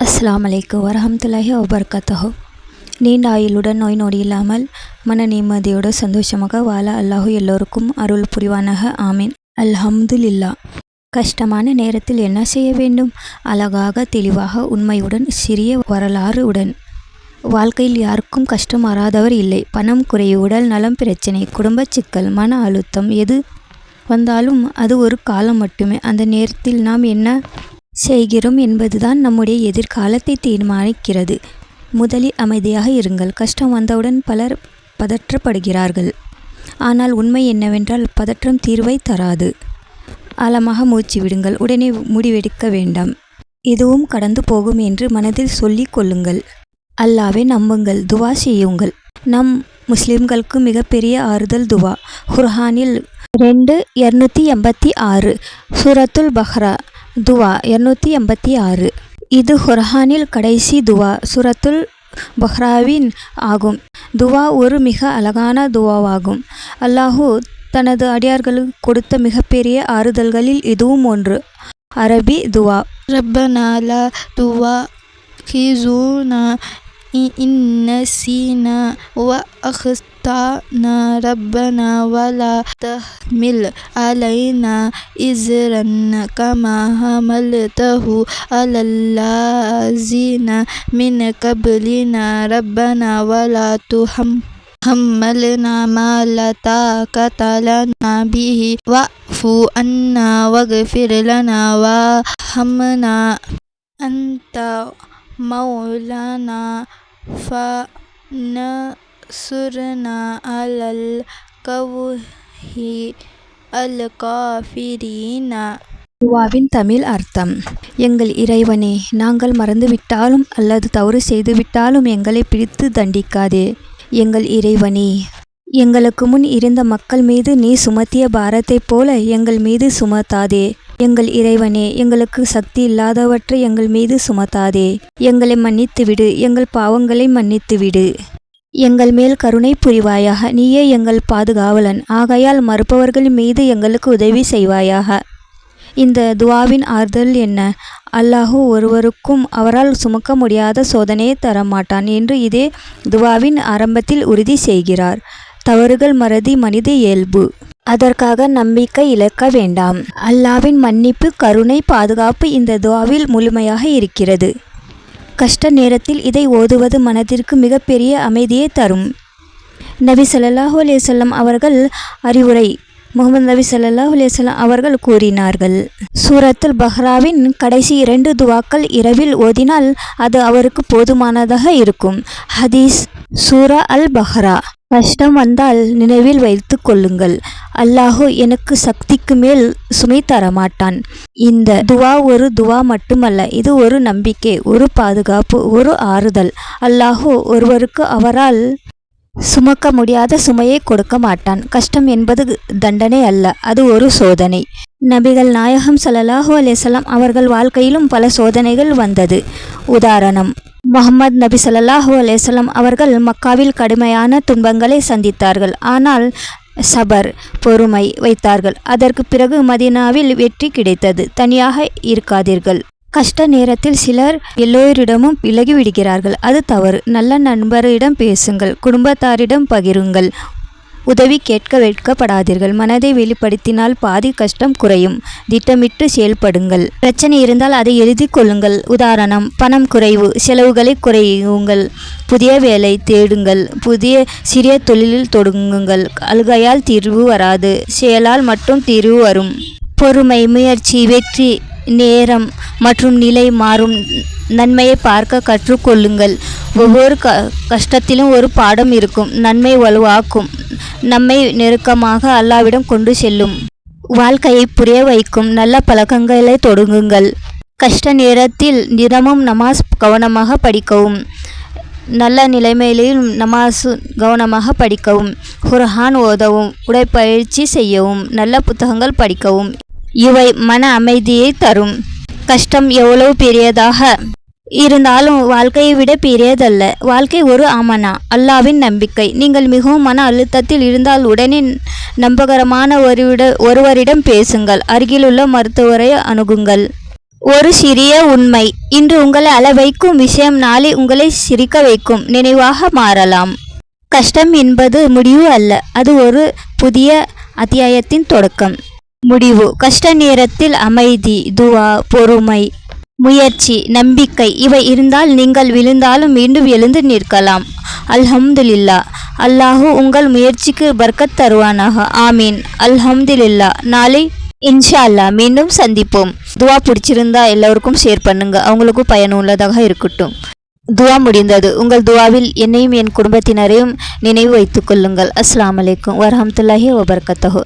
அஸ்ஸலாமு அலைக்கும் வரஹ்மத்துல்லாஹி வபரகாத்துஹு. நீண்ட ஆயுளுடன் நோய் நொடி இல்லாமல் மன நிம்மதியோடு சந்தோஷமாக வாழ அல்லாஹ் எல்லோருக்கும் அருள் புரிவானாக. ஆமீன். அல்ஹம்துலில்லாஹ். கஷ்டமான நேரத்தில் என்ன செய்ய வேண்டும்? அழகாக, தெளிவாக, உண்மையுடன், சிறிய வரலாறு உடன். வாழ்க்கையில் யாருக்கும் கஷ்டம் வராதவர் இல்லை. பணம் குறைவு, உடல் நலம் பிரச்சனை, குடும்ப சிக்கல், மன அழுத்தம் எது வந்தாலும் அது ஒரு காலம் மட்டுமே. அந்த நேரத்தில் நாம் என்ன செய்கிறோம் என்பதுதான் நம்முடைய எதிர்காலத்தை தீர்மானிக்கிறது. முதலில் அமைதியாக இருங்கள். கஷ்டம் வந்தவுடன் பலர் பதற்றப்படுகிறார்கள். ஆனால் உண்மை என்னவென்றால் பதற்றம் தீர்வை தராது. ஆழமாக மூச்சு விடுங்கள். உடனே முடிவெடுக்க வேண்டாம். இதுவும் கடந்து போகும் என்று மனதில் சொல்லிக் கொள்ளுங்கள். அல்லாஹ்வை நம்புங்கள். துவா செய்யுங்கள். நம் முஸ்லிம்களுக்கு மிகப்பெரிய ஆறுதல் துவா. குர்ஆனில் 286 சூரத்துல் பக்ரா துவா 286. இது குர்ஆனில் கடைசி துவா சூரத்துல் பக்ராவின் ஆகும். துவா ஒரு மிக அழகான துவாவாகும். அல்லாஹ் தனது அடியார்களுக்கு கொடுத்த மிகப்பெரிய ஆறுதல்களில் இதுவும் ஒன்று. அரபி துவா. ரப்பனா லா துவாகிசுனா இன் நஸீனா வ அக்தானா ரப்பனா வலா தஹ்மில் அலைனா இஸ்ரன் கமா ஹமல்தஹு அலல்லஸீனா மின் கப்லினா ரப்பனா வலா حملنا ما لا طاقة لنا به واعف عنا واغفر لنا وارحمنا أنت مولانا فانصرنا على القوم الكافرين. துவாவின் தமிழ் அர்த்தம். எங்கள் இறைவனே, நாங்கள் மறந்துவிட்டாலும் அல்லது தவறு செய்துவிட்டாலும் எங்களை பிடித்து தண்டிக்காதே. எங்கள் இறைவனே, எங்களுக்கு முன் இருந்த மக்கள் மீது நீ சுமத்திய பாரத்தைப் போல எங்கள் மீது சுமத்தாதே. எங்கள் இறைவனே, எங்களுக்கு சக்தி இல்லாதவற்றை எங்கள் மீது சுமத்தாதே. எங்களை மன்னித்துவிடு. எங்கள் பாவங்களை மன்னித்துவிடு. எங்கள் மேல் கருணை புரிவாயாக. நீயே எங்கள் பாதுகாவலன். ஆகையால் மறுப்பவர்கள் மீது எங்களுக்கு உதவி செய்வாயாக. இந்த துவாவின் ஆறுதல் என்ன? அல்லாஹ் ஒருவருக்கும் அவரால் சுமக்க முடியாத சோதனையை தரமாட்டான் என்று இதே துவாவின் ஆரம்பத்தில் உறுதி செய்கிறார். தவறுகள் மறதி மனித இயல்பு. அதற்காக நம்பிக்கை இழக்க வேண்டாம். அல்லாஹ்வின் மன்னிப்பு, கருணை, பாதுகாப்பு இந்த துவாவில் முழுமையாக இருக்கிறது. கஷ்ட நேரத்தில் இதை ஓதுவது மனதிற்கு மிகப்பெரிய அமைதியை தரும். நபி ஸல்லல்லாஹு அலைஹி வஸல்லம் அவர்கள் அறிவுரை. முஹம்மது நபி ஸல்லல்லாஹு அலைஹி வஸல்லம் அவர்கள் கூறினார்கள், சூரத்துல் பக்ராவின் கடைசி 2 துவாக்கள் இரவில் ஓதினால் அது அவருக்கு போதுமானதாக இருக்கும். ஹதீஸ். சூரா அல் பக்ரா. கஷ்டம் வந்தால் நினைவில் வைத்து கொள்ளுங்கள், அல்லாஹ் எனக்கு சக்திக்கு மேல் சுமை தரமாட்டான். இந்த துவா ஒரு துவா மட்டுமல்ல, இது ஒரு நம்பிக்கை, ஒரு பாதுகாப்பு, ஒரு ஆறுதல். அல்லாஹ் ஒருவருக்கு அவரால் சுமக்க முடியாத சுமையை கொடுக்க மாட்டான். கஷ்டம் என்பது தண்டனை அல்ல, அது ஒரு சோதனை. நபிகள் நாயகம் ஸல்லல்லாஹு அலைஹி வஸல்லம் அவர்கள் வாழ்க்கையிலும் பல சோதனைகள் வந்தது. உதாரணம், முஹம்மது நபி ஸல்லல்லாஹு அலைஹி வஸல்லம் அவர்கள் மக்காவில் கடுமையான துன்பங்களை சந்தித்தார்கள். ஆனால் சபர், பொறுமை வைத்தார்கள். அதற்கு பிறகு மதீனாவில் வெற்றி கிடைத்தது. தனியாக இருக்காதீர்கள். கஷ்ட நேரத்தில் சிலர் எல்லோரிடமும் விலகி விடுகிறார்கள். அது தவறு. நல்ல நண்பரிடம் பேசுங்கள். குடும்பத்தாரிடம் பகிருங்கள். உதவி கேட்க வெட்கப்படாதீர்கள். மனதை வெளிப்படுத்தினால் பாதி கஷ்டம் குறையும். திட்டமிட்டு செயல்படுங்கள். பிரச்சனை இருந்தால் அதை எழுதி கொள்ளுங்கள். உதாரணம், பணம் குறைவு, செலவுகளை குறையுங்கள். புதிய வேலை தேடுங்கள். சிறிய தொழிலில் தொடங்குங்கள். அழுகையால் தீர்வு வராது, செயலால் மட்டும் தீர்வு வரும். பொறுமை, முயற்சி, வெற்றி நேரம் மற்றும் நிலை மாறும். நன்மையை பார்க்க கற்றுக்கொள்ளுங்கள். ஒவ்வொரு கஷ்டத்திலும் ஒரு பாடம் இருக்கும். நன்மை வலுவாக்கும். நம்மை நெருக்கமாக அல்லாஹ்விடம் கொண்டு செல்லும். வாழ்க்கையை புரிய வைக்கும். நல்ல பழக்கங்களை தொடங்குங்கள். கஷ்ட நேரத்தில் தினமும் நமாஸ் கவனமாக படிக்கவும். நல்ல நிலைமையிலும் நமாஸ் கவனமாக படிக்கவும். குர்ஆன் ஓதவும். உடற்பயிற்சி செய்யவும். நல்ல புத்தகங்கள் படிக்கவும். இவை மன அமைதியை தரும். கஷ்டம் எவ்வளவு பெரியதாக இருந்தாலும் வாழ்க்கையை விட பெரியதல்ல. வாழ்க்கை ஒரு ஆமனா, அல்லாஹ்வின் நம்பிக்கை. நீங்கள் மிகவும் மன அழுத்தத்தில் இருந்தால் உடனே நம்பகரமான ஒருவரிடம் பேசுங்கள். அருகிலுள்ள மருத்துவரை அணுகுங்கள். ஒரு சிறிய உண்மை. இன்று உங்களை அழ வைக்கும் விஷயம் நாளை உங்களை சிரிக்க வைக்கும் நினைவாக மாறலாம். கஷ்டம் என்பது முடிவு அல்ல, அது ஒரு புதிய அத்தியாயத்தின் தொடக்கம். முடிவு. கஷ்ட நேரத்தில் அமைதி, துவா, பொறுமை, முயற்சி, நம்பிக்கை இவை இருந்தால் நீங்கள் விழுந்தாலும் மீண்டும் எழுந்து நிற்கலாம். அல்ஹம்துலில்லாஹ். அல்லாஹு உங்கள் முயற்சிக்கு பர்க்கத் தருவானாக. ஆமீன். அல்ஹம்துலில்லாஹ். நாளை இன்ஷா அல்லாஹ் மீண்டும் சந்திப்போம். துவா பிடிச்சிருந்தா எல்லோருக்கும் ஷேர் பண்ணுங்க, அவங்களுக்கும் பயனுள்ளதாக இருக்கட்டும். துவா முடிந்தது. உங்கள் துவாவில் என்னையும் என் குடும்பத்தினரையும் நினைவு வைத்துக் கொள்ளுங்கள். அஸ்ஸலாமு அலைக்கும் வரஹ்மத்துல்லாஹி வபரகாத்துஹு.